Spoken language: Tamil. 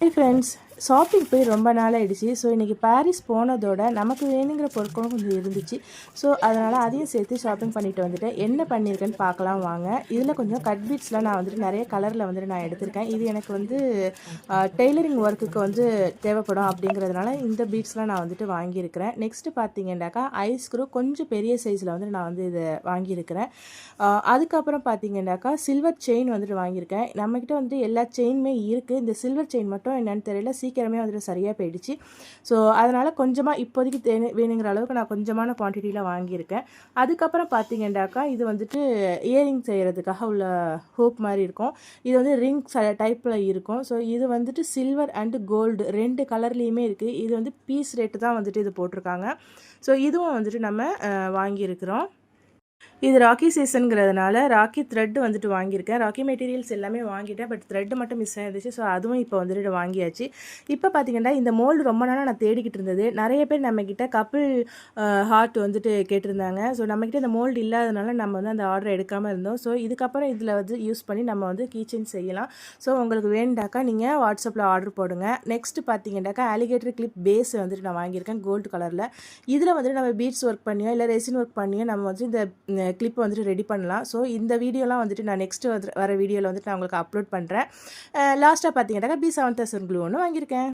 ஹை ஃப்ரெண்ட்ஸ், ஷாப்பிங் போய் ரொம்ப நாள் ஆகிடுச்சு. ஸோ இன்றைக்கி பாரிஸ் போனதோட நமக்கு வேணுங்கிற பொருட்களும் கொஞ்சம் இருந்துச்சு. ஸோ அதனால் அதையும் சேர்த்து ஷாப்பிங் பண்ணிட்டு வந்துட்டேன். என்ன பண்ணியிருக்கேன்னு பார்க்கலாம் வாங்க. இதில் கொஞ்சம் கட் பீட்ஸ்லாம் நான் வந்துட்டு நிறைய கலரில் வந்துட்டு நான் எடுத்திருக்கேன். இது எனக்கு வந்து டெய்லரிங் ஒர்க்குக்கு வந்து தேவைப்படும் அப்படிங்கிறதுனால இந்த பீட்ஸ்லாம் நான் வந்துட்டு வாங்கியிருக்கிறேன். நெக்ஸ்ட்டு பார்த்தீங்கன்னாக்கா ஐஸ் க்ரூ கொஞ்சம் பெரிய சைஸில் வந்துட்டு நான் வந்து இதை வாங்கியிருக்கிறேன். அதுக்கப்புறம் பார்த்தீங்கன்னாக்கா சில்வர் செயின் வந்துட்டு வாங்கியிருக்கேன். நம்மக்கிட்ட வந்துட்டு எல்லா செயினுமே இருக்குது. இந்த சில்வர் செயின் மட்டும் என்னென்னு தெரியல, சீக்கிரமே வந்துட்டு சரியாக போயிடுச்சு. ஸோ அதனால் கொஞ்சமாக இப்போதைக்கு வேணுங்கிற அளவுக்கு நான் கொஞ்சமான குவான்டிட்டியில் வாங்கியிருக்கேன். அதுக்கப்புறம் பார்த்தீங்கன்னாக்கா இது வந்துட்டு இயரிங் செய்கிறதுக்காக உள்ள ஹூப் மாதிரி இருக்கும். இது வந்து ரிங் டைப்பில் இருக்கும். ஸோ இது வந்துட்டு சில்வர் அண்டு கோல்டு 2 கலர்லேயுமே இருக்குது. இது வந்து பீஸ் ரேட்டு தான் வந்துட்டு இது போட்டிருக்காங்க. ஸோ இதுவும் வந்துட்டு நம்ம வாங்கியிருக்கிறோம். இது ராக்கி சீசனுங்கிறதுனால ராக்கி த்ரெட் வந்துட்டு வாங்கியிருக்கேன். ராக்கி மெட்டீரியல்ஸ் எல்லாமே வாங்கிட்டேன். பட் த்ரெட்டு மட்டும் மிஸ் ஆகிடுச்சு. ஸோ அதுவும் இப்போ வந்துட்டு வாங்கியாச்சு. இப்போ பார்த்தீங்கன்னா இந்த மோல்டு ரொம்ப நாளாக நான் தேடிக்கிட்டு இருந்தது. நிறைய பேர் நம்மக்கிட்ட கப்பிள் ஹார்ட் வந்துட்டு கேட்டிருந்தாங்க. ஸோ நம்மக்கிட்ட இந்த மோல்டு இல்லாதனால நம்ம வந்து அந்த ஆர்டர் எடுக்காமல் இருந்தோம். ஸோ இதுக்கப்புறம் இதில் வந்து யூஸ் பண்ணி நம்ம வந்து கீச்செயின் செய்யலாம். ஸோ உங்களுக்கு வேண்டாக்கா நீங்கள் வாட்ஸ்அப்பில் ஆர்டர் போடுங்க. நெக்ஸ்ட்டு பார்த்தீங்கன்னாக்கா அலிகேட்டர் கிளிப் பேஸ் வந்துட்டு நான் வாங்கியிருக்கேன் கோல்டு கலரில். இதில் வந்துட்டு நம்ம பீட்ஸ் ஒர்க் பண்ணியோ இல்லை ரெசின் ஒர்க் பண்ணியோ நம்ம வந்து இந்த கிளிப் வந்துட்டு ரெடி பண்ணலாம். ஸோ இந்த வீடியோலாம் வந்துட்டு நான் நெக்ஸ்ட்டு வர வீடியோவில் வந்துட்டு நான் உங்களுக்கு அப்லோட் பண்ணுறேன். லாஸ்ட்டாக பார்த்தீங்கன்னாக்கா B7000 க்ளூ ஒன்று வாங்கியிருக்கேன்.